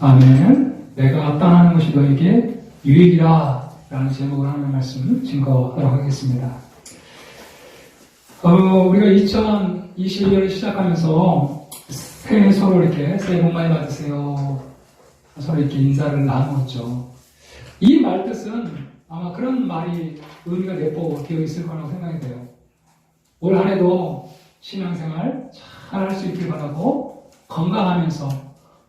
아멘. 내가 떠나는 것이 너에게 유익이라 라는 제목으로 하는 말씀 증거하도록 하겠습니다. 우리가 2021년을 시작하면서 새해 서로 이렇게 새해 복 많이 받으세요. 서로 이렇게 인사를 나누었죠. 이 말뜻은 아마 그런 말이 의미가 내포되어 있을 거라고 생각이 돼요. 올 한 해도 신앙생활 잘 할 수 있길 바라고 건강하면서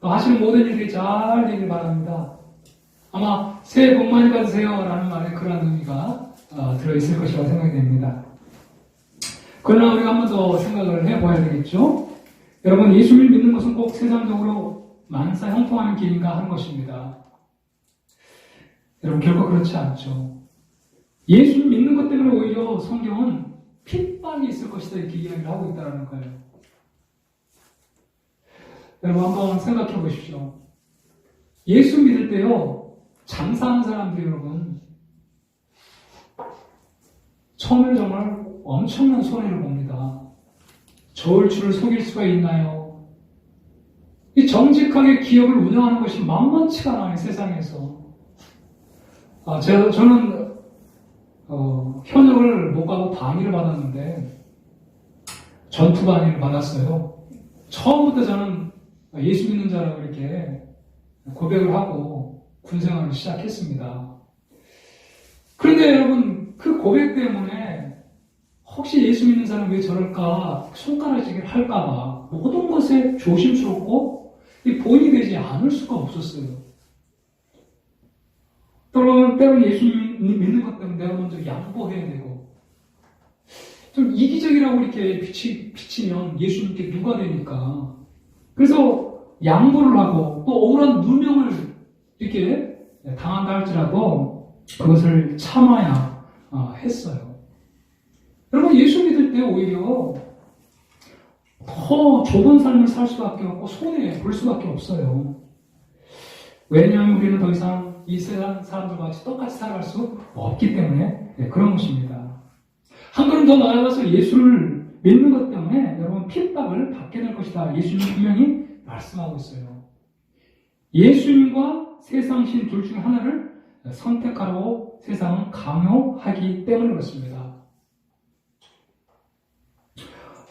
또 하시는 모든 일들이 잘 되길 바랍니다. 아마 새해 복 많이 받으세요 라는 말에 그런 의미가 들어있을 것이라고 생각이 됩니다. 그러나 우리가 한 번 더 생각을 해봐야 되겠죠. 여러분, 예수를 믿는 것은 꼭 세상적으로 만사 형통하는 길인가 하는 것입니다. 여러분, 결코 그렇지 않죠. 예수를 믿는 것 때문에 오히려 성경은 핍박이 있을 것이다 이렇게 이야기를 하고 있다는 거예요. 여러분, 한번 생각해 보십시오. 예수 믿을 때요, 장사하는 사람들이 여러분, 처음에 정말 엄청난 손해를 봅니다. 저울추를 속일 수가 있나요? 이 정직하게 기업을 운영하는 것이 만만치가 않아요, 세상에서. 저는 현역을 못 가고 방위를 받았는데, 전투 방위를 받았어요. 처음부터 저는 예수 믿는 자라고 이렇게 고백을 하고 군생활을 시작했습니다. 그런데 여러분, 그 고백 때문에 혹시 예수 믿는 사람 왜 저럴까 손가락질을 할까봐 모든 것에 조심스럽고 본이 되지 않을 수가 없었어요. 때로는 예수 믿는 것 때문에 내가 먼저 양보해야 되고, 좀 이기적이라고 이렇게 비치면 예수님께 누가 되니까. 그래서 양보를 하고 또 억울한 누명을 이렇게 당한다 할지라도 그것을 참아야 했어요. 여러분, 예수 믿을 때 오히려 더 좁은 삶을 살 수밖에 없고 손해 볼 수밖에 없어요. 왜냐하면 우리는 더 이상 이 세상 사람들과 똑같이 살아갈 수 없기 때문에 그런 것입니다. 한 걸음 더 나아가서 예수를 믿는 것 때문에 여러분 핍박을 받게 될 것이다. 예수님은 분명히 말씀하고 있어요. 예수님과 세상신 둘 중 하나를 선택하라고 세상은 강요하기 때문에 그렇습니다.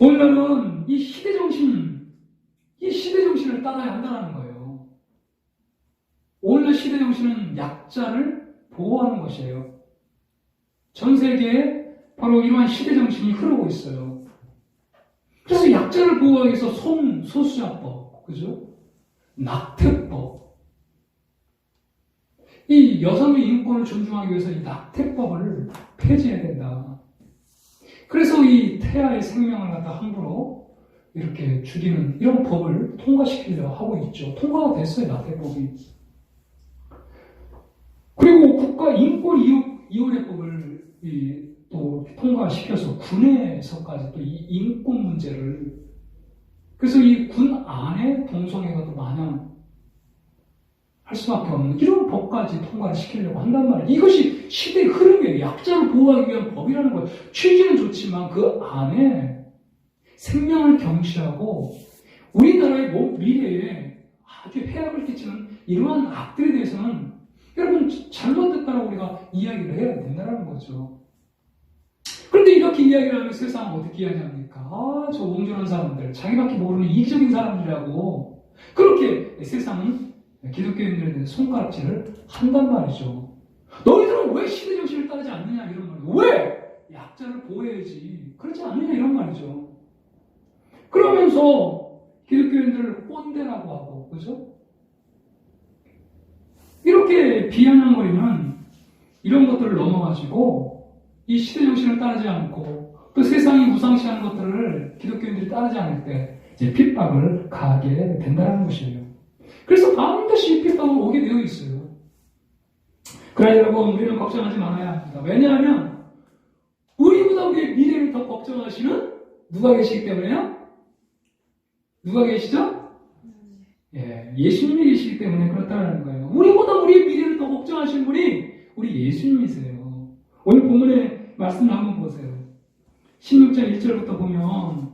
오늘날은 이 시대정신을 따라야 한다는 거예요. 오늘날 시대정신은 약자를 보호하는 것이에요. 전 세계에 바로 이러한 시대정신이 흐르고 있어요. 그래서 약자를 보호하기 위해서 소수자법, 그죠? 낙태법. 이 여성의 인권을 존중하기 위해서 이 낙태법을 폐지해야 된다. 그래서 이 태아의 생명을 갖다 함부로 이렇게 죽이는 이런 법을 통과시키려고 하고 있죠. 통과가 됐어요, 낙태법이. 그리고 국가인권위원회법을 또 통과시켜서 군에서까지 또 이 인권 문제를, 그래서 이 군 안에 동성애가 또 마냥 할 수밖에 없는 이런 법까지 통과를 시키려고 한단 말이에요. 이것이 시대의 흐름이에요. 약자를 보호하기 위한 법이라는 거예요. 취지는 좋지만 그 안에 생명을 경시하고 우리나라의 미래에 아주 해악을 끼치는 이러한 악들에 대해서는 여러분 잘못됐다라고 우리가 이야기를 해야 된다는 거죠. 그런데 이렇게 이야기를 하면 세상은 어떻게 이야기합니까? 저 옹졸한 사람들, 자기밖에 모르는 이기적인 사람들이라고 그렇게 세상은 기독교인들에 대한 손가락질을 한단 말이죠. 너희들은 왜 시대정신을 따르지 않느냐 이런 말이에요. 왜? 약자를 보호해야지. 그렇지 않느냐 이런 말이죠. 그러면서 기독교인들을 꼰대라고 하고, 그죠? 이렇게 비아냥거리는 이런 것들을 넘어가지고 이 시대정신을 따르지 않고 또 세상이 무상시하는 것들을 기독교인들이 따르지 않을 때 이제 핍박을 가하게 된다는 것이에요. 그래서 반드시 핍박은 오게 되어 있어요. 그러나 여러분, 우리는 걱정하지 말아야 합니다. 왜냐하면 우리보다 우리의 미래를 더 걱정하시는 누가 계시기 때문에요? 누가 계시죠? 예수님이 계시기 때문에 그렇다는 거예요. 우리보다 우리의 미래를 더 걱정하시는 분이 우리 예수님이세요. 오늘 본문의 말씀을 한번 보세요. 16장 1절부터 보면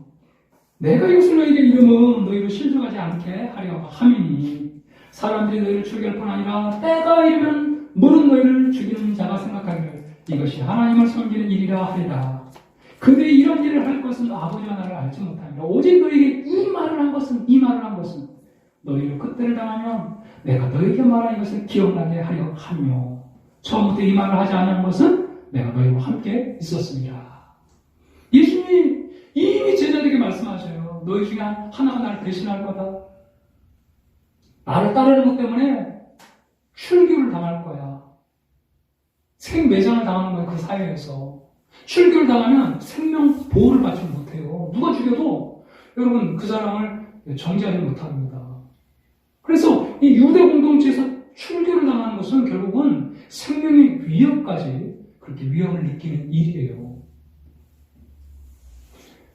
내가 이것을 너희에게 이름은 너희로 실족하지 않게 하려 함이니 사람들이 너희를 죽일 뿐 아니라 때가 이르면 물은 너희를 죽이는 자가 생각하기를 이것이 하나님을 섬기는 일이라 하리라. 그들이 이런 일을 할 것은 아버지와 나를 알지 못하니라. 오직 너희에게 이 말을 한 것은 너희를 그때를 당하면 내가 너희에게 말한 이것을 기억나게 하려 하며 처음부터 이 말을 하지 않은 것은 내가 너희와 함께 있었습니다. 예수님이 이미 제자들에게 말씀하셔요. 너희 중에 하나가 나를 대신할 거다. 나를 따르는 것 때문에 출교를 당할 거야. 생매장을 당하는 거야. 그 사회에서. 출교를 당하면 생명 보호를 받지 못해요. 누가 죽여도 여러분 그 사람을 정죄하지 못합니다. 그래서 이 유대 공동체에서 출교를 당하는 것은 결국은 생명의 위협까지 그렇게 위협을 느끼는 일이에요.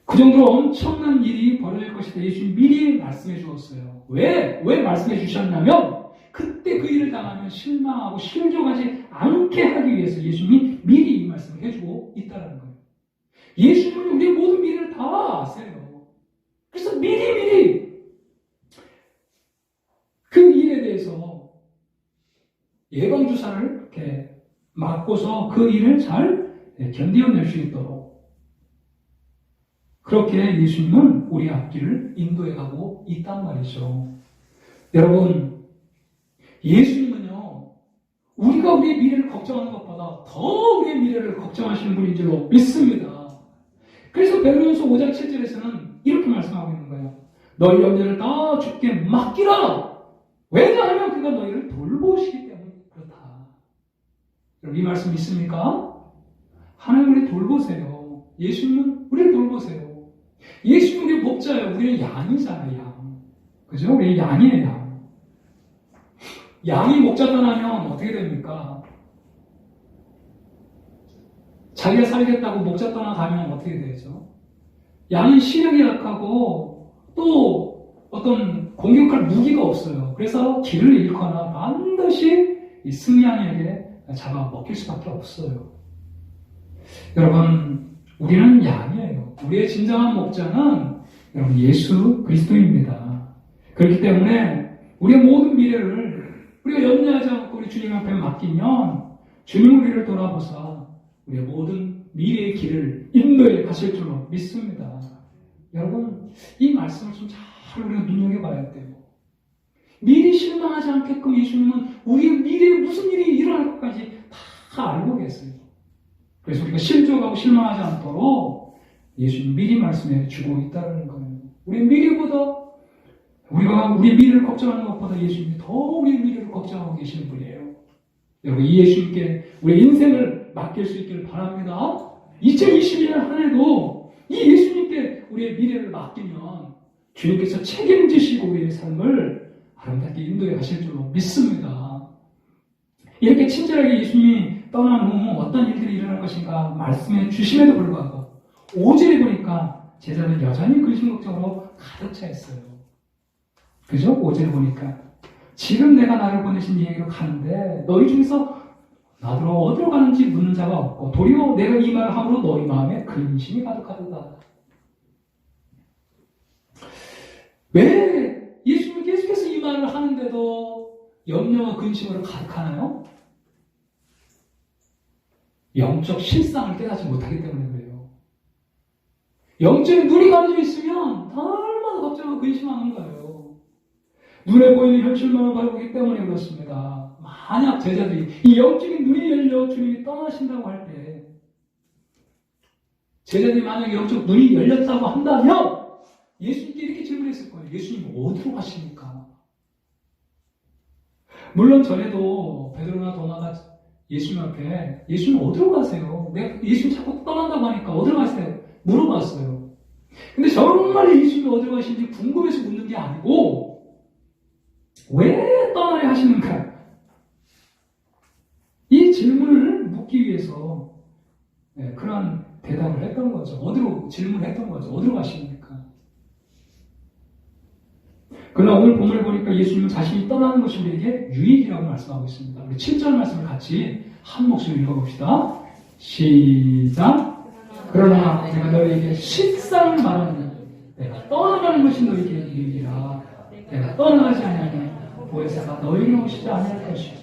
그 정도로 엄청난 일이 벌어질 것이다. 예수님이 미리 말씀해 주었어요. 왜 말씀해 주셨냐면 그때 그 일을 당하면 실망하고 실족하지 않게 하기 위해서 예수님이 미리 이 말씀을 해주고 있다는 거예요. 예수님은 우리의 모든 미래를 다 아세요. 그래서 미리 그 일에 대해서 예방주사를 이렇게 맞고서 그 일을 잘 견뎌낼 수 있도록 그렇게 예수님은 우리 앞길을 인도해 가고 있단 말이죠. 여러분, 예수님은요, 우리가 우리의 미래를 걱정하는 것보다 더 우리의 미래를 걱정하시는 분인 줄로 믿습니다. 그래서 베드로전서 5장 7절에서는 이렇게 말씀하고 있는 거예요. 너희 염려를 다 주께 맡기라. 왜냐하면 그가 너희를 돌보시기 때문에 그렇다. 여러분, 이 말씀 믿습니까? 하나님 우리 돌보세요. 예수님은 우리를 돌보세요. 예수님은 우리 목자예요. 우리는 양이잖아요, 양. 그죠? 우리 양이에요, 양. 양이 목자 떠나면 어떻게 됩니까? 자기가 살겠다고 목자 떠나가면 어떻게 되죠? 양은 시력이 약하고 또 어떤 공격할 무기가 없어요. 그래서 길을 잃거나 반드시 이 승양에게 잡아먹힐 수밖에 없어요. 여러분, 우리는 양이에요. 우리의 진정한 목자는 여러분 예수 그리스도입니다. 그렇기 때문에 우리의 모든 미래를 우리가 염려하지 않고 우리 주님 앞에 맡기면 주님 우리를 돌아보사 우리의 모든 미래의 길을 인도해 가실 줄로 믿습니다. 여러분, 이 말씀을 좀 잘 우리가 눈여겨봐야 돼요. 미리 실망하지 않게끔 예수님은 우리의 미래에 무슨 일이 일어날 것까지 다 알고 계세요. 그래서 우리가 실족하고 실망하지 않도록 예수님 미리 말씀해 주고 있다는 거예요. 우리의 미래보다 우리가 우리의 미래를 걱정하는 것보다 예수님이 더 우리의 미래를 걱정하고 계시는 분이에요. 여러분, 이 예수님께 우리의 인생을 맡길 수 있기를 바랍니다. 2021년 한 해도 이 예수님께 우리의 미래를 맡기면 주님께서 책임지시고 우리의 삶을 아름답게 인도해 가실 줄로 믿습니다. 이렇게 친절하게 예수님이 떠난 후 어떤 일들이 일어날 것인가 말씀해 주심에도 불구하고 5절에 보니까 제자는 여전히 근심 걱정으로 가득 차 있어요. 그죠? 5절에 보니까 지금 내가 나를 보내신 이에게로 가는데 너희 중에서 나더러 어디로 가는지 묻는 자가 없고 도리어 내가 이 말을 함으로 너희 마음에 근심이 가득하도다. 왜 예수님이 계속해서 이 말을 하는데도 염려와 근심으로 가득하나요? 영적 실상을 깨닫지 못하기 때문에 그래요. 영적인 눈이 가려져 있으면 얼마나 걱정하고 근심하는 거예요. 눈에 보이는 현실만을 바라보기 때문에 그렇습니다. 만약 제자들이 이 영적인 눈이 열려 주님이 떠나신다고 할 때 제자들이 만약에 영적 눈이 열렸다고 한다면 예수님께 이렇게 질문했을 거예요. 예수님 어디로 가십니까? 물론 전에도 베드로나 도마가 예수님 앞에 예수님 어디로 가세요? 내가 예수님 자꾸 떠난다고 하니까 어디로 가세요? 물어봤어요. 근데 정말 예수님이 어디로 가시는지 궁금해서 묻는 게 아니고 왜 떠나야 하시는가? 이 질문을 묻기 위해서 그런 대답을 했던 거죠. 어디로 질문을 했던 거죠. 어디로 가십니까? 그러나 오늘 본문을 보니까 예수님은 자신이 떠나는 것이 우리에게 유익이라고 말씀하고 있습니다. 우리 7절 말씀을 같이 한 목소리로 읽어봅시다. 시작. 그러나 내가 너희에게 실상을 말하노니 내가 떠나가는 것이 너희에게 유익이라. 내가 떠나가지 아니하니 보혜사가 너희에게 오시지 아니할 것이요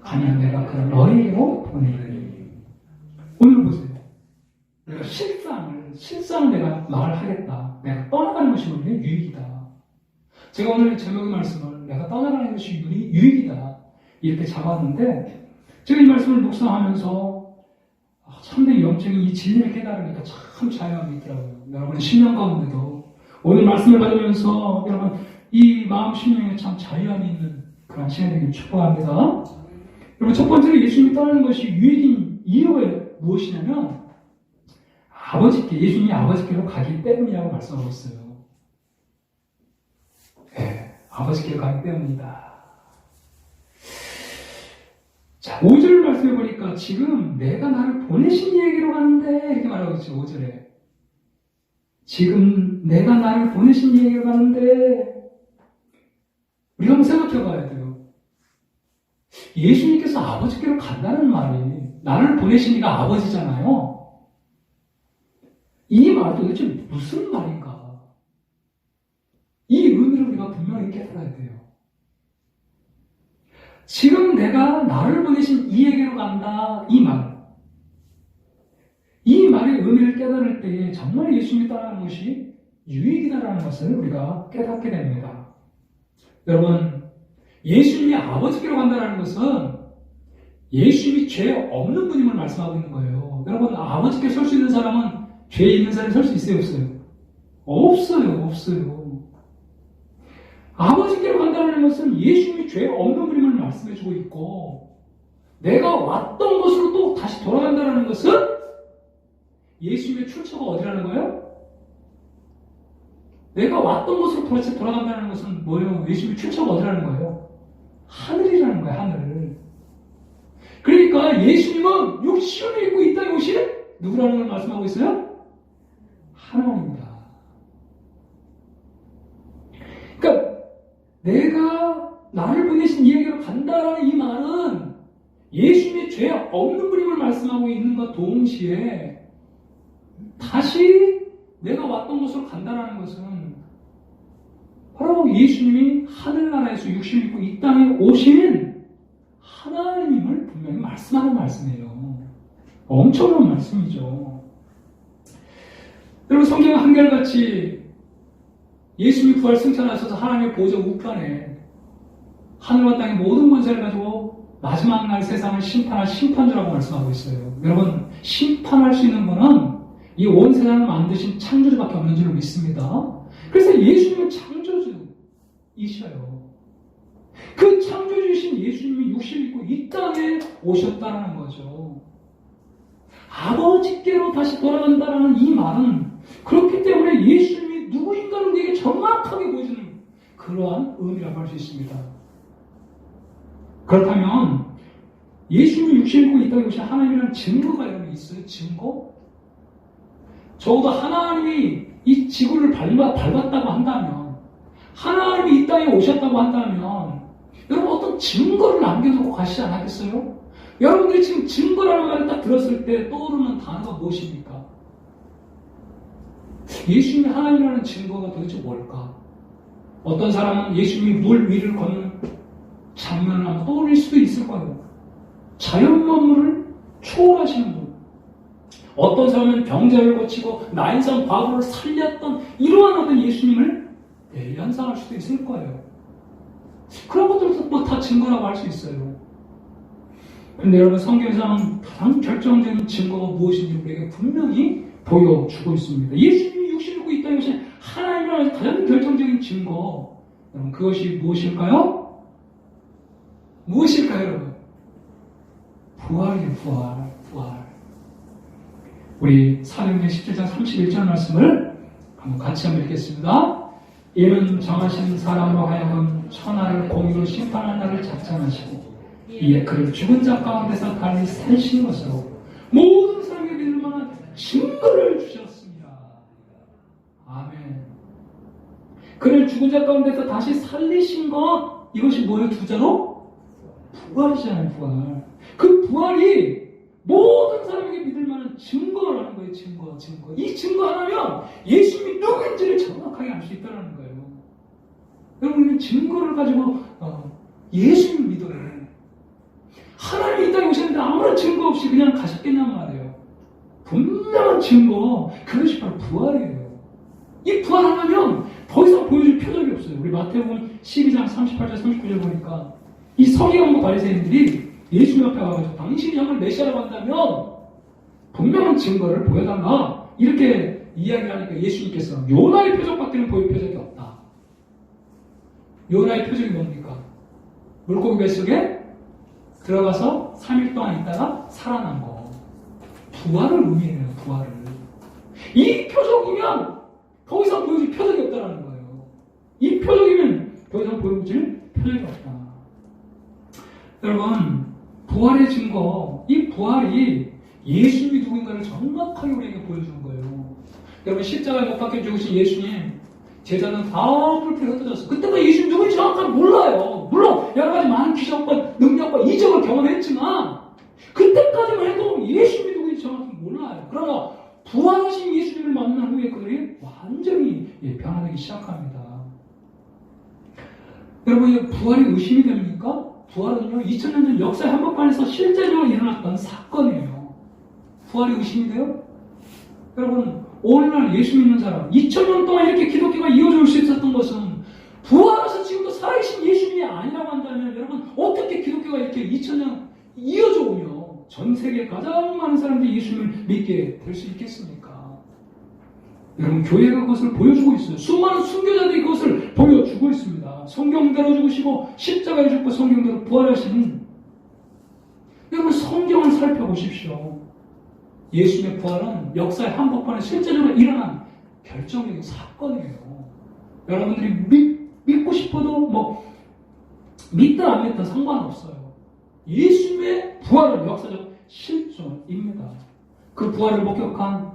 아니면 내가 그를 너희에게로 보내리니. 오늘 보세요. 내가 실상을 내가 말하겠다. 내가 떠나가는 것이 우리는 유익이다. 제가 오늘 제목의 말씀을 내가 떠나가는 것이 유익이다 이렇게 잡았는데, 제가 이 말씀을 묵상하면서 참된 영적인 이 진리를 깨달으니까 참 자유함이 있더라고요. 여러분의 심령 가운데도 오늘 말씀을 받으면서 여러분 이 마음 심령에 참 자유함이 있는 그런 시간이 되길 축복합니다. 여러분, 첫 번째로 예수님이 떠나는 것이 유익인 이유가 무엇이냐면 예수님이 아버지께로 가기 때문이라고 말씀하고 있어요. 네, 아버지께로 가기 때문이다. 자, 5절 말씀해 보니까 지금 내가 나를 보내신 이에게로 가는데 이렇게 말하고 있죠. 5절에 지금 내가 나를 보내신 이에게로 가는데, 우리가 한번 생각해 봐야 돼요. 예수님께서 아버지께로 간다는 말이, 나를 보내신 이가 아버지잖아요. 이 말이 도대체 무슨 말인가? 이 의미를 우리가 분명히 깨달아야 돼요. 지금 내가 나를 보내신 이에게로 간다, 이 말. 이 말의 의미를 깨달을 때에 정말 예수님이 따르는 것이 유익이다라는 것을 우리가 깨닫게 됩니다. 여러분, 예수님이 아버지께로 간다는 것은 예수님이 죄 없는 분임을 말씀하고 있는 거예요. 여러분, 아버지께 설 수 있는 사람은 죄 있는 사람이 설 수 있어요, 없어요? 없어요. 아버지께로 간다는 것은 예수님이 죄 없는 분임을 말씀해주고 있고, 내가 왔던 곳으로 또 다시 돌아간다는 것은 예수님의 출처가 어디라는 거예요? 내가 왔던 곳으로 다시 돌아간다는 것은 뭐예요? 예수님의 출처가 어디라는 거예요? 하늘이라는 거예요, 하늘. 그러니까 예수님은 육신을 입고 이 땅에 오신 누구라는 걸 말씀하고 있어요? 하나님입니다. 그러니까 내가 나를 보내신 이에게로 간다라는 이 말은 예수님의 죄 없는 분임을 말씀하고 있는 것 동시에 다시 내가 왔던 곳으로 간다라는 것은 바로 예수님이 하늘나라에서 육신을 입고 이 땅에 오신 하나님임을 분명히 말씀하는 말씀이에요. 엄청난 말씀이죠. 여러분, 성경은 한결같이 예수님이 부활 승천하셔서 하나님의 보좌 우편에 하늘과 땅의 모든 권세를 가지고 마지막 날 세상을 심판할 심판주라고 말씀하고 있어요. 여러분, 심판할 수 있는 분은 이 온 세상을 만드신 창조주밖에 없는 줄 믿습니다. 그래서 예수님은 창조주이셔요. 그 창조주이신 예수님이 육신을 입고 이 땅에 오셨다는 거죠. 아버지께로 다시 돌아간다는 이 말은 그렇기 때문에 예수님이 누구인가를 우리에게 정확하게 보여주는 그러한 의미라고 할 수 있습니다. 그렇다면 예수님이 육신을 입고 이 땅에 오신 하나님이라는 증거가 여러분 있어요? 증거? 적어도 하나님이 이 지구를 밟았다고 한다면, 하나님이 이 땅에 오셨다고 한다면 여러분 어떤 증거를 남겨두고 가시지 않았겠어요? 여러분들이 지금 증거라는 말을 딱 들었을 때 떠오르는 단어가 무엇입니까? 예수님이 하나님이라는 증거가 도대체 뭘까? 어떤 사람은 예수님이 물 위를 걷는 장면을 한번 떠올릴 수도 있을 거예요. 자연 만물을 초월하시는 분. 어떤 사람은 병자를 고치고 나인성 과부를 살렸던 이러한 어떤 예수님을 연상할 수도 있을 거예요. 그런 것들도 뭐 다 증거라고 할 수 있어요. 그런데 여러분, 성경에서는 가장 결정적인 증거가 무엇인지 우리에게 분명히 보여주고 있습니다. 예수님이 육신을 입고 이 땅에 오신 하나님이라는 가장 결정적인 증거, 여러분, 그것이 무엇일까요? 무엇일까요, 여러분? 부활이에요, 부활. 우리 사도행전 17장 31절 말씀을 같이 한번 읽겠습니다. 이는 정하신 사람으로 하여금 천하를 공의로 심판하는 날을 작정하시고 이에 그를 죽은 자 가운데서 달리 살신 것으로 모든 사람에게 믿을 만한 증거를 주셨습니다. 아멘. 그를 죽은 자 가운데서 다시 살리신 것, 이것이 뭐예요? 두자로? 부활이잖아요, 부활. 그 부활이 모든 사람에게 믿을 만한 증거라는 거예요, 증거. 이 증거 하나면 예수님이 누구인지를 정확하게 알 수 있다는 거예요. 여러분, 증거를 가지고 예수님을 믿어요. 하나님이 이 땅에 오셨는데 아무런 증거 없이 그냥 가셨겠냔 말이에요. 분명한 증거, 그것이 바로 부활이에요. 이 부활하면 더 이상 보여줄 표적이 없어요. 우리 마태복음 12장 38절 39절 보니까 이 서기관과 바리새인들이 예수님 앞에 와가지고 당신이 정말 메시아라고 한다면 분명한 증거를 보여달라 이렇게 이야기하니까 예수님께서 요나의 표적밖에는 보일 표적이 없다. 요나의 표적이 뭡니까? 물고기 뱃속에 들어가서 3일 동안 있다가 살아난 거. 부활을 의미해요. 부활을. 이 표적이면 더 이상 보여줄 표적이 없다는 거예요. 이 표적이면 더 이상 보여줄 표적이 없다. 여러분, 부활의 증거, 이 부활이 예수님이 누군가를 정확하게 우리에게 보여주는 거예요. 여러분, 십자가에 못 박혀 죽으신 예수님, 제자는 다 불필요 흩어졌어. 그때가 예수님 누군지 정확하게 몰라요. 물론 여러 가지 많은 기적과 능력과 이적을 경험했지만 그때까지만 해도 예수님이 누군지 정확히 몰라요. 그러나 부활하신 예수님을 만난 후에 그들이 완전히 변화되기 시작합니다. 여러분, 이 부활이 의심이 됩니까? 부활은요, 2000년 전 역사의 한복판에서 실제적으로 일어났던 사건이에요. 부활이 의심이 돼요? 여러분, 오늘날 예수 믿는 사람, 2000년 동안 이렇게 기독교가 이어져 올 수 있었던 것은 부활해서 지금도 살아계신 예수님이 아니라고 한다면 여러분, 어떻게 기독교가 이렇게 2000년 이어져 오며 전 세계에 가장 많은 사람들이 예수님을 믿게 될 수 있겠습니까? 여러분, 교회가 그것을 보여주고 있어요. 수많은 순교자들이 그것을 보여주고 있습니다. 성경대로 죽으시고 십자가에 죽고 성경대로 부활하시는, 여러분, 성경을 살펴보십시오. 예수님의 부활은 역사의 한복판에 실제적으로 일어난 결정적인 사건이에요. 여러분들이 믿고 싶어도 믿든 안 믿든 상관없어요. 예수님의 부활은 역사적 실존입니다. 그 부활을 목격한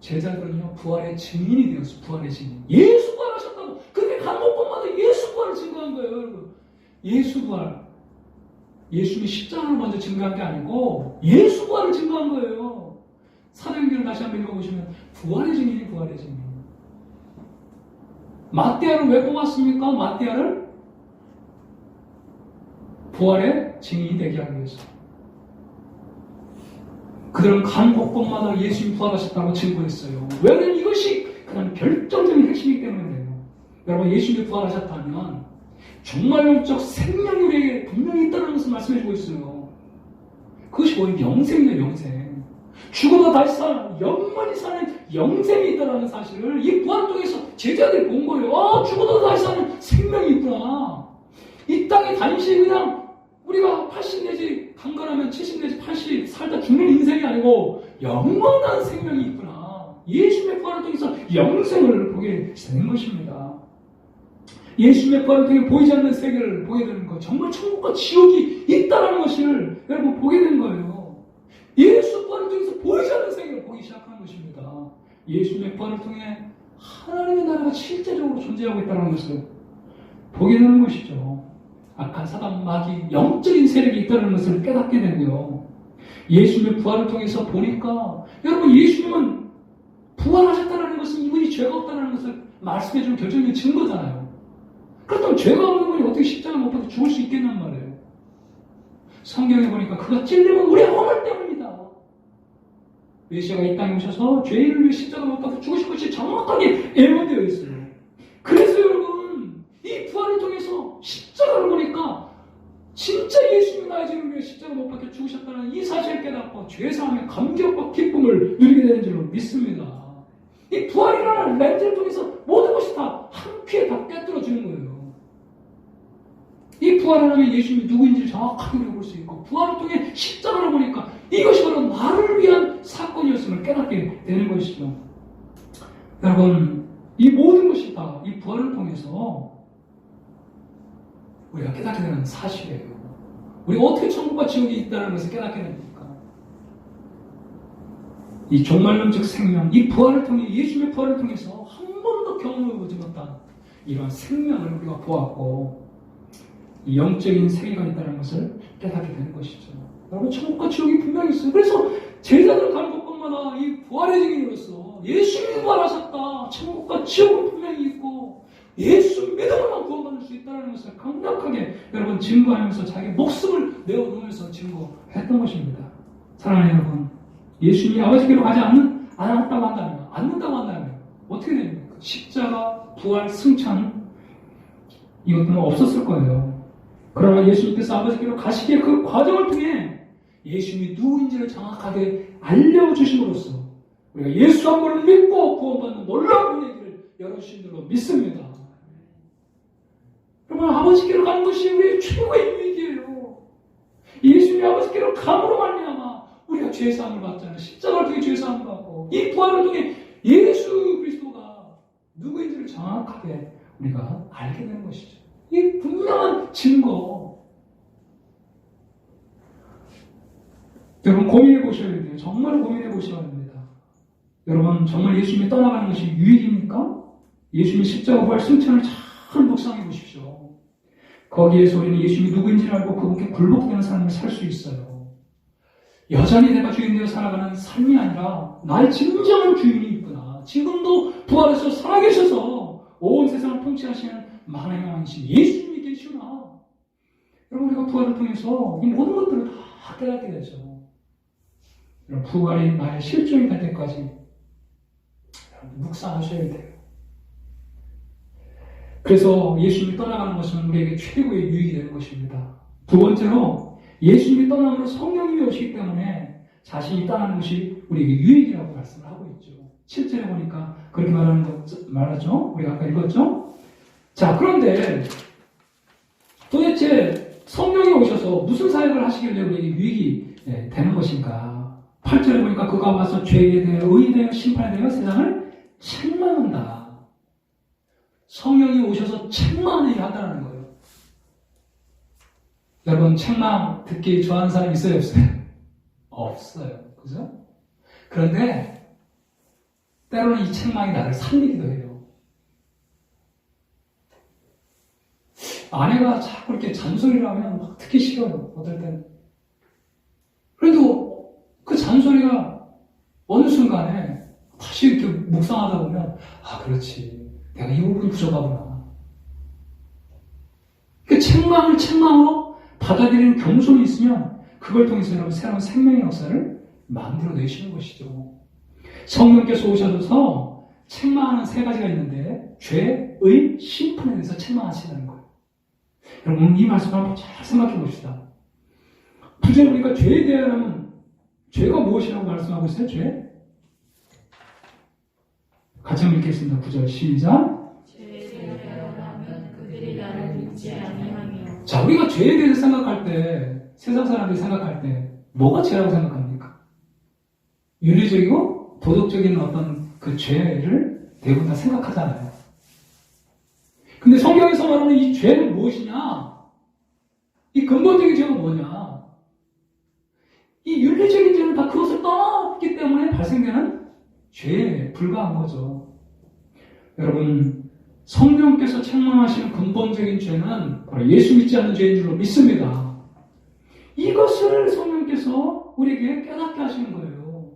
제자들은요, 부활의 증인이 되었어요. 부활의 증인. 예수 부활하셨다고. 그게 간 곳곳마다 예수 부활을 증거한 거예요, 여러분. 예수 부활. 예수님이 십자가를 먼저 증거한 게 아니고 예수 부활을 증거한 거예요. 사도행전을 다시 한번 읽어보시면 부활의 증인이 부활의 증인. 마띠아를 왜 뽑았습니까? 마띠아를 부활의 증인이 되게 하기 위해서. 그들은 간 곳곳마다 예수님 부활하셨다고 증거했어요. 왜냐하면 이것이 그냥 결정적인 핵심이기 때문이에요. 여러분, 예수님이 부활하셨다면 정말 영적 생명이 우리에게 분명히 있다는 것을 말씀해주고 있어요. 그것이 뭐예요? 영생이에요, 영생. 죽어도 다시 사는, 영원히 사는 영생이 있다는 사실을 이 부활을 통해서 제자들이 본 거예요. 죽어도 다시 사는 생명이 있구나. 이 땅에 단시 그냥 우리가 80 내지 강건하면 70 내지 80 살다 죽는 인생이 아니고 영원한 생명이 있구나. 예수님의 부활을 통해서 영생을 보게 되는 것입니다. 예수님의 부활을 통해 보이지 않는 세계를 보게 되는 것, 정말 천국과 지옥이 있다는 것을 여러분 보게 되는 거예요. 예수 부활을 통해서 보이지 않는 세계를 보기 시작하는 것입니다. 예수님의 부활을 통해 하나님의 나라가 실제적으로 존재하고 있다는 것을 보게 되는 것이죠. 악한 사단 마귀 영적인 세력이 있다는 것을 깨닫게 되고요. 예수님의 부활을 통해서 보니까 여러분, 예수님은 부활하셨다는 것은 이분이 죄가 없다는 것을 말씀해주는 결정적인 증거잖아요. 그렇다면 죄가 없는 분이 어떻게 십자가 못 박혀 죽을 수 있겠냔 말이에요. 성경에 보니까 그가 찔림은 우리의 허물 때문이다. 메시아가 이 땅에 오셔서 죄인을 위해 십자가 못 박혀 죽으신 것이 정확하게 예언되어 있어요. 그래서 여러분, 이 부활을 통해서 십자가를 보니까 진짜 예수님이 나의 죄를 위해 십자가 못 박혀 죽으셨다는 이 사실을 깨닫고 죄사함의 감격과 기쁨을 누리게 되는 줄로 믿습니다. 이 부활이라는 렌즈를 통해서 모든 것이 다 한 큐에 다 꿰뚫어지는 거예요. 이 부활을 하면 예수님이 누구인지를 정확하게 볼 수 있고, 부활을 통해 십자가를 보니까 이것이 바로 나를 위한 사건이었음을 깨닫게 되는 것이죠. 여러분, 이 모든 것이 다 이 부활을 통해서 우리가 깨닫게 되는 사실이에요. 우리가 어떻게 천국과 지옥이 있다는 것을 깨닫게 됩니까? 이 종말론적 생명, 이 부활을 통해, 예수님의 부활을 통해서 한 번도 경험해보지 못한 이러한 생명을 우리가 보았고, 이 영적인 세계가 있다는 것을 깨닫게 되는 것이죠. 여러분, 천국과 지옥이 분명히 있어요. 그래서 제자들은 가는 곳곳마다 이 부활의 증인으로서 예수님이 부활하셨다. 천국과 지옥은 분명히 있고, 예수 믿음으로만 구원받을 수 있다는 것을 강력하게 여러분 증거하면서 자기 목숨을 내어놓으면서 증거했던 것입니다. 사랑하는 여러분, 예수님이 아버지께로 가지 않는다고 한다면 어떻게 됩니까? 십자가, 부활, 승천 이것들은 없었을 거예요. 그러나 예수님께서 아버지께로 가시기에 그 과정을 통해 예수님이 누구인지를 정확하게 알려주심으로써 우리가 예수 한 번을 믿고 구원받는 놀라운 얘기를 열어주신 줄로 믿습니다. 여러분, 아버지께로 가는 것이 우리의 최고의 유익이에요. 예수님이 아버지께로 감으로 말미암아 우리가 죄사함을 받잖아요. 십자가를 통해 죄사함을 받고 이 부활을 통해 예수 그리스도가 누구인지를 정확하게 우리가 알게 되는 것이죠. 이 분명한 증거. 여러분 고민해 보셔야 돼요. 정말 고민해 보셔야 됩니다. 여러분 정말 예수님이 떠나가는 것이 유익입니까? 예수님의 십자가 부활 승천을 잘 묵상해 보십시오. 거기에서 우리는 예수님이 누구인지를 알고 그분께 굴복되는 삶을 살 수 있어요. 여전히 내가 주인 되어 살아가는 삶이 아니라 나의 진정한 주인이 있구나. 지금도 부활해서 살아계셔서 온 세상을 통치하시는 만왕의 왕이신 예수님이 계시구나. 여러분 우리가 부활을 통해서 이 모든 것들을 다 깨닫게 되죠. 여러분 부활이 나의 실종이 될 때까지 묵상하셔야 돼요. 그래서 예수님이 떠나가는 것은 우리에게 최고의 유익이 되는 것입니다. 두 번째로 예수님이 떠남으로 성령님이 오시기 때문에 자신이 떠나는 것이 우리에게 유익이라고 말씀을 하고 있죠. 7절에 보니까 그렇게 말하죠. 우리가 아까 읽었죠. 자, 그런데 도대체 성령이 오셔서 무슨 사역을 하시길래 우리에게 유익이 되는 것인가? 8절에 보니까 그가 와서 죄에 대하여 의에 대하여 심판에 대하여 세상을 책망한다. 성령이 오셔서 책망하는 일을 한다는 거예요. 여러분 책망 듣기 좋아하는 사람 있어요? 없어요? 없어요. 그죠? 그런데 때로는 이 책망이 나를 살리기도 해요. 아내가 자꾸 이렇게 잔소리를 하면 막 듣기 싫어요. 어떨 때는. 그래도 그 잔소리가 어느 순간에 다시 이렇게 묵상하다 보면 아 그렇지. 내가 이 부분이 부족하구나. 그 책망을 책망으로 받아들이는 겸손이 있으면 그걸 통해서 여러분 새로운 생명의 역사를 만들어내시는 것이죠. 성령께서 오셔서 책망하는 세 가지가 있는데 죄, 의, 심판에 대해서 책망하시는 거예요. 여러분 이 말씀을 한번 잘 생각해 봅시다. 부제 우리가 죄에 대하면 죄가 무엇이라고 말씀하고 있어요? 죄? 같이 한번 읽겠습니다. 9절 시작. 죄에 대하여라면 그들이 나를 믿지 아니하며. 자, 우리가 죄에 대해서 생각할 때, 세상 사람들이 생각할 때 뭐가 죄라고 생각합니까? 윤리적이고 도덕적인 어떤 그 죄를 대부분 다 생각하잖아요. 근데 성경에서 말하는 이 죄는 무엇이냐? 이 근본적인 죄가 뭐냐? 이 윤리적인 죄는 다 그것을 떠났기 때문에 발생되는 죄에 불과한 거죠. 여러분, 성령께서 책망하시는 근본적인 죄는 바로 예수 믿지 않는 죄인 줄로 믿습니다. 이것을 성령께서 우리에게 깨닫게 하시는 거예요.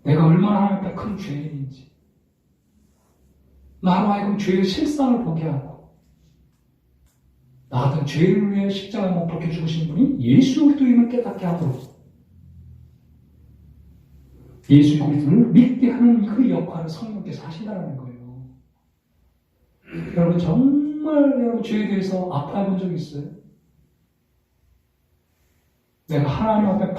내가 얼마나 하나님 앞에 큰 죄인인지, 나로 하여금 죄의 실상을 보게 하고, 나 같은 죄를 위해 십자가에 못 박혀 죽으신 분이 예수 그리스도임을 깨닫게 하도록 예수 그리스도를 믿게 하는 그 역할을 성령께서 하신다는 거예요. 여러분 정말 여러분 죄에 대해서 아파해 본 적 있어요? 내가 하나님 앞에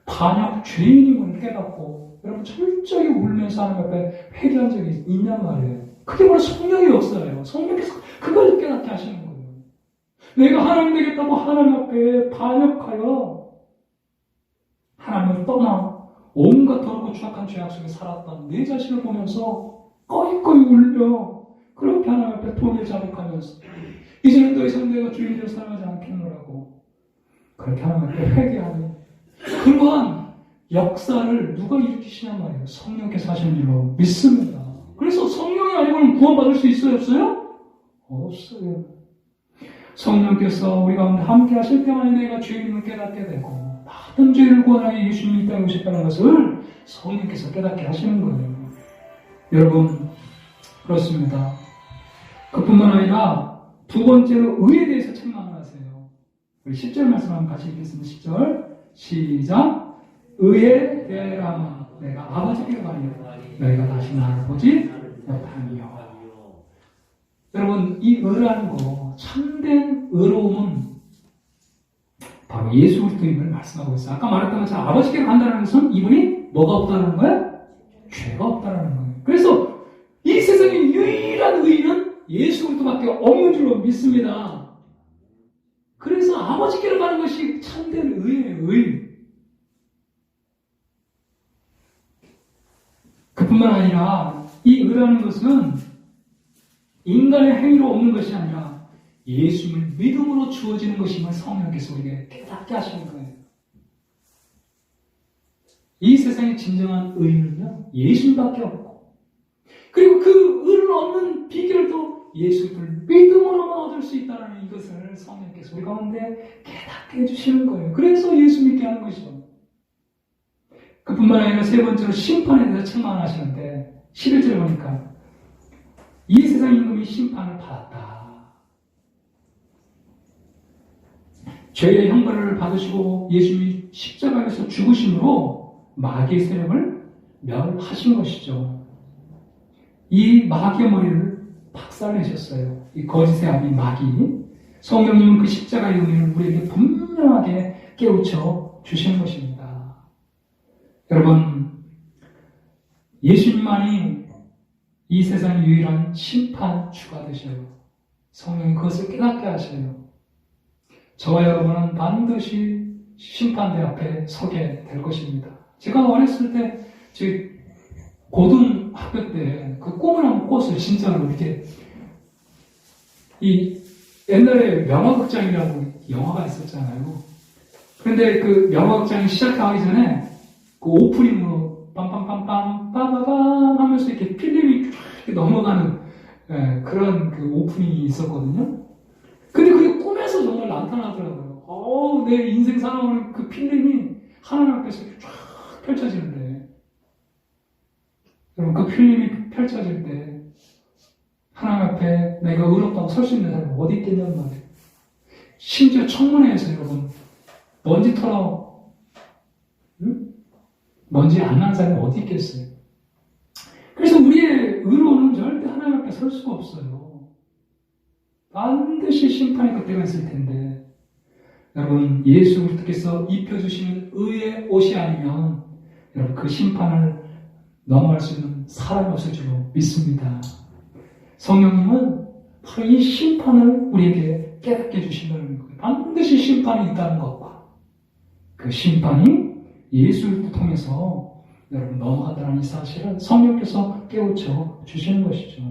반역 죄인임을 깨닫고 여러분 철저히 울면서 하나님 앞에 회개한 적이 있냔 말이에요. 그게 바로 성령의 역사예요. 성령께서 그걸 깨닫게 하시는 거예요. 내가 하나님 되겠다고 하나님 앞에 반역하여 하나님을 떠나 온갖 더럽고 추악한 죄악 속에 살았던 내 자신을 보면서 꺼이꺼이 울며 그렇게 하나님 앞에 돈을 자복하면서 이제는 더 이상 내가 주인으로 살아가지 않겠노라고 그렇게 하나님 앞에 회개하는 그러한 역사를 누가 일으키시냔 말이에요. 성령께서 하시는 줄로 믿습니다. 그래서 성령이 아니고는 구원받을 수 있어요? 없어요? 없어요. 성령께서 우리 가운데 함께 하실 때만 내가 죄인임을 깨닫게 되고 모든 죄를 구원하여 예수님이 이 땅에 오셨다는 것을 성령께서 깨닫게 하시는 거예요. 여러분, 그렇습니다. 그뿐만 아니라 두 번째로 의에 대해서 책망을 하세요. 우리 10절 말씀 한번 같이 읽겠습니다. 10절 시작. 의에 대하여 내가 아버지께 가리요 너희가 다시 나를 보지 못하니요. 여러분, 이 의라는 거, 참된 의로움은 바로 예수 그리스도임을 말씀하고 있어요. 아까 말했던 것처럼 아버지께 간다는 것은 이분이 뭐가 없다는 거예요? 죄가 없다는 거예요. 그래서 이 세상의 유일한 의는 예수 그리스도밖에 없는 줄로 믿습니다. 그래서 아버지께로 가는 것이 참된 의예요. 의. 그뿐만 아니라 이 의라는 것은 인간의 행위로 없는 것이 아니라 예수님을 믿음으로 주어지는 것임을 성령께서 우리에게 깨닫게 하시는 거예요. 이 세상의 진정한 의는요, 예수님밖에 없고, 그리고 그 의를 얻는 비결도 예수를 믿음으로만 얻을 수 있다는 이것을 성령께서 우리 가운데 깨닫게 해주시는 거예요. 그래서 예수 믿게 하는 것이죠. 그뿐만 아니라 세 번째로 심판에 대해서 책망하시는데 11절에 보니까 이 세상 임금이 심판을 받았다. 죄의 형벌을 받으시고 예수님이 십자가에서 죽으심으로 마귀의 세력을 멸하신 것이죠. 이 마귀의 머리를 박살내셨어요. 이 거짓의 아비 마귀. 성령님은 그 십자가의 의미를 우리에게 분명하게 깨우쳐 주시는 것입니다. 여러분, 예수님만이 이 세상의 유일한 심판주가 되셔요. 성령이 그것을 깨닫게 하셔요. 저와 여러분은 반드시 심판대 앞에 서게 될 것입니다. 제가 어렸을 때, 제 고등학교 때 그 꿈을 한번 꿨어요. 진짜로 이렇게. 이 옛날에 명화극장이라고 영화가 있었잖아요. 그런데 그 명화극장이 시작하기 전에 그 오프닝으로 빰빰빰빰 빠바밤 하면서 이렇게 필름이 이렇게 넘어가는 그런 그 오프닝이 있었거든요. 근데 그게 꿈에서 정말 나타나더라고요. 내 인생 살아오는 그 필름이 하나님 앞에서 쫙 펼쳐지는데, 여러분, 그 필름이 펼쳐질 때 하나님 앞에 내가 의롭다고 설 수 있는 사람이 어디 있겠냔 말이에요. 심지어 청문회에서 여러분, 먼지 털어, 먼지 안 난 사람이 어디 있겠어요? 그래서 우리의 의로움은 절대 하나님 앞에 설 수가 없어요. 반드시 심판의 그때가 있을 텐데, 여러분, 예수 그리스도께서 입혀주시는 의의 옷이 아니면 여러분 그 심판을 넘어갈 수 있는 사람이 없을 줄로 믿습니다. 성령님은 바로 이 심판을 우리에게 깨닫게 해주신다는 거예요. 반드시 심판이 있다는 것과 그 심판이 예수를 통해서 여러분 넘어간다는 이 사실을 성령께서 깨우쳐 주시는 것이죠.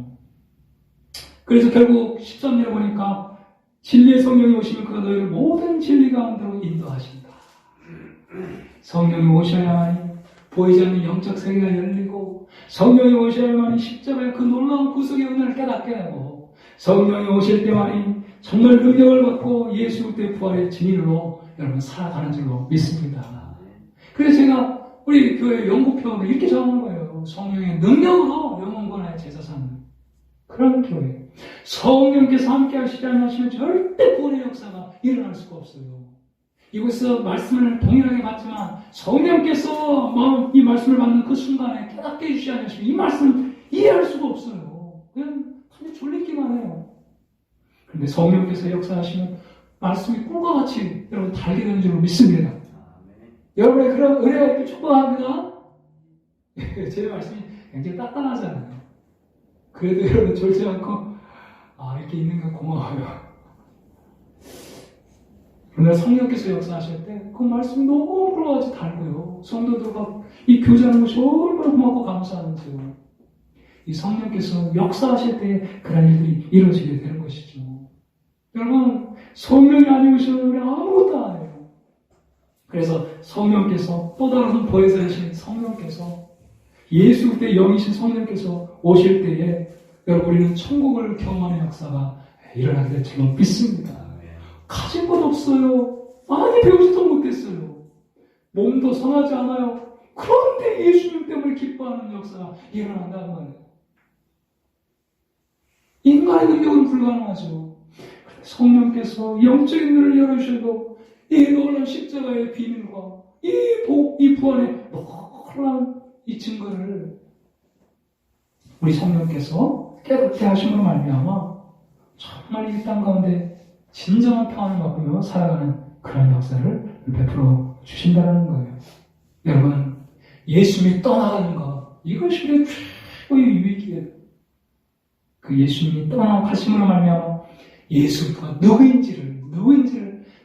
그래서 결국 13절에 보니까 진리의 성령이 오시면 그가 너희를 모든 진리 가운데로 인도하신다. 성령이 오셔야만이 보이지 않는 영적 세계가 열리고, 성령이 오셔야만이 십자가의 그 놀라운 구속의 은혜를 깨닫게 되고, 성령이 오실 때만이 정말 능력을 받고 예수 그리스도의 부활의 증인으로 여러분 살아가는 줄로 믿습니다. 그래서 제가 우리 교회 연구표를 이렇게 정한 거예요. 성령의 능력으로 영원권의 제사 삼는 그런 교회. 성령께서 함께 하시지 않으시면 절대 구원의 역사가 일어날 수가 없어요. 이곳에서 말씀을 동일하게 받지만 성령께서 이 말씀을 받는 그 순간에 깨닫게 해주시지 않으시면 이 말씀을 이해할 수가 없어요. 그냥 단지 졸리기만 해요. 그런데 성령께서 역사하시면 말씀이 꿀과 같이 여러분 달게 되는 줄로 믿습니다. 여러분의 그런 은혜가 있길 축복합니다. 제 말씀이 굉장히 딱딱하잖아요. 그래도 여러분 졸지 않고 이렇게 있는 게 고마워요. 그러나 성령께서 역사하실 때 그 말씀이 너무 꿀과 같이 달고요. 성도들과 이 교제하는 것이 얼마나 고맙고 감사한지요. 이 성령께서 역사하실 때 그런 일들이 이루어지게 되는 것이죠. 여러분, 성령이 아니오시면 우리 아무것도 안 해요. 그래서 성령께서 또 다른 보혜사이신 성령께서 예수 그때 영이신 성령께서 오실 때에 여러분 우리는 천국을 경험하는 역사가 일어나게 될 줄로 믿습니다. 가진 것 없어요. 많이 배우지도 못했어요. 몸도 선하지 않아요. 그런데 예수님 때문에 기뻐하는 역사가 일어난다는 말이에요. 인간의 능력은 불가능하죠. 성령께서 영적인 눈을 열어주셔도 이 놀라운 십자가의 비밀과 이 부활의 놀라운 이 증거를 우리 성령께서 깨닫게 하심으로 말미암아 정말 이 땅 가운데 진정한 평안을 맛보며 살아가는 그런 역사를 베풀어 주신다는 거예요. 여러분, 예수님이 떠나가는 것, 이것이 우리 최고의 유익이에요. 그 예수님이 떠나가심으로 말미암아 예수가 누구인지를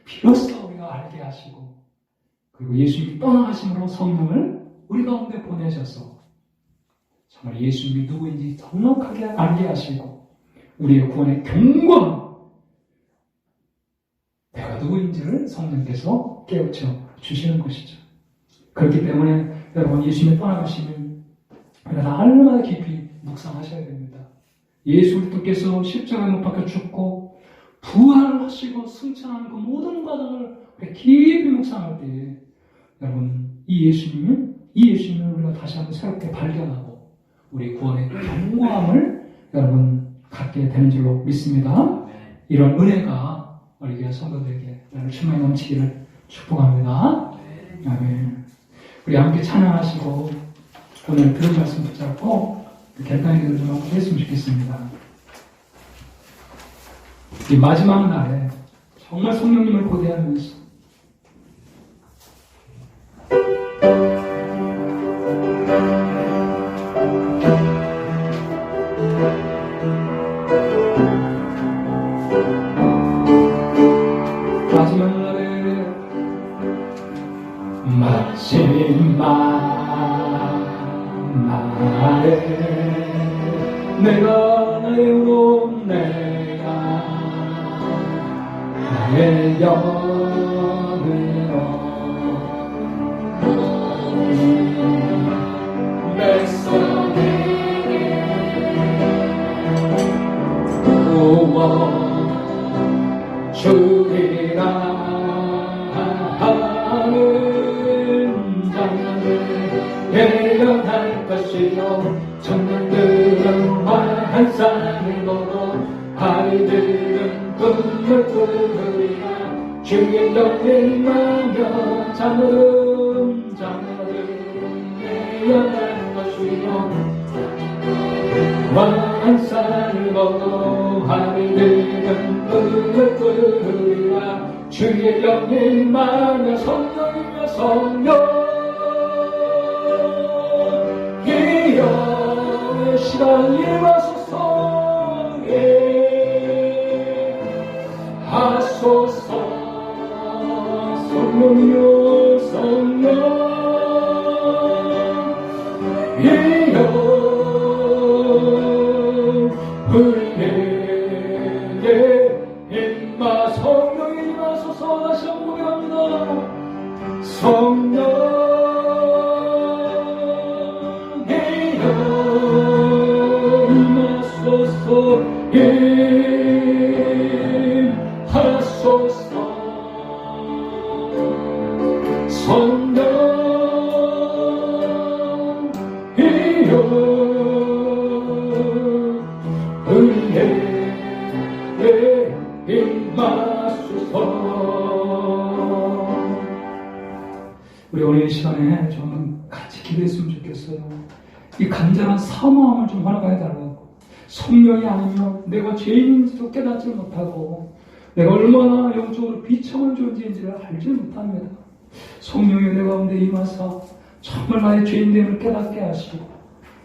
비로소 우리가 알게 하시고, 그리고 예수님이 떠나가심으로 성령을 우리 가운데 보내셔서 정말 예수님이 누구인지 넉넉하게 알게 하시고 우리의 구원의 경고함, 내가 누구인지를 성령께서 깨우쳐 주시는 것이죠. 그렇기 때문에 여러분, 예수님의 떠나가심을 날마다 깊이 묵상하셔야 됩니다. 예수 그리스도께서 십자가에 못 박혀 죽고 부활하시고 승천하는 그 모든 과정을 깊이 묵상할 때 여러분, 이 예수님을 우리가 다시 한번 새롭게 발견하고 우리 구원의 경고함을 여러분 갖게 되는 줄로 믿습니다. 이런 은혜가 우리 교회 성도들에게 충만히 넘치기를 축복합니다. 아멘. 우리 함께 찬양하시고 오늘 들은 말씀 붙잡고 결단의 기도를 좀 한번 했으면 좋겠습니다. 이 마지막 날에 정말 성령님을 고대하면서 날에 내가 나의 운 내가 나의 영으로 백성에게 구원 주리라 하는 자를 예언할 것이요 청년들은 한 산을 보고 아이들은 꿈을 꾸리라 주의 영을 나며 자녀들은 예언할 것이요 한 산을 보고 아이들은 꿈을 꾸리라 주의 영을 나며 성령이며 성령 기여의 시간이 와소서 하소서 성령이여 성령 기여 우리에게 임마 성령이 임하소서 다시 한번 고백합니다. 성령 하소서 성령 이여 은혜에 임하소서. 우리 오늘 이 시간에 좀 같이 기도했으면 좋겠어요. 이 간절한 사모함을 좀 허락해 달라고. 성령이 아니면 내가 죄인인지도 깨닫지 못하고 내가 얼마나 영적으로 비참한 존재인지를 알지 못합니다. 성령이 내 가운데 임하사 정말 나의 죄인됨을 깨닫게 하시고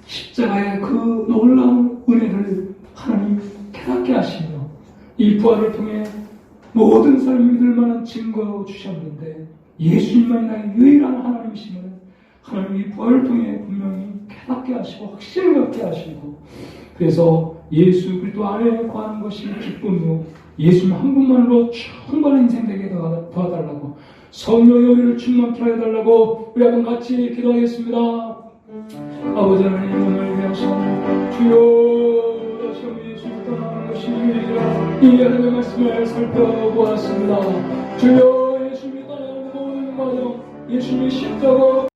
십자가의 그 놀라운 은혜를 하나님 깨닫게 하시며 이 부활을 통해 모든 사람이 믿을 만한 증거 주셨는데 예수님만이 나의 유일한 하나님이심을 하나님 이 부활을 통해 분명히 깨닫게 하시고 확신을 갖게 하시고 그래서 예수 그리스도 안에 거하는 것이 기쁨이요 예수님 한 분만으로 충분한 인생 되게 도와달라고 성령의 은혜를 충만케 하여달라고 우리 한번 같이 기도하겠습니다. 아버지 하나님 오늘 위한 시간을 주여 다시 한번 예수님 떠나는 것이 유일이라 이 하나님의 말씀을 살펴보았습니다. 주여 예수님이 떠나는 모든 과정 예수님의 십자가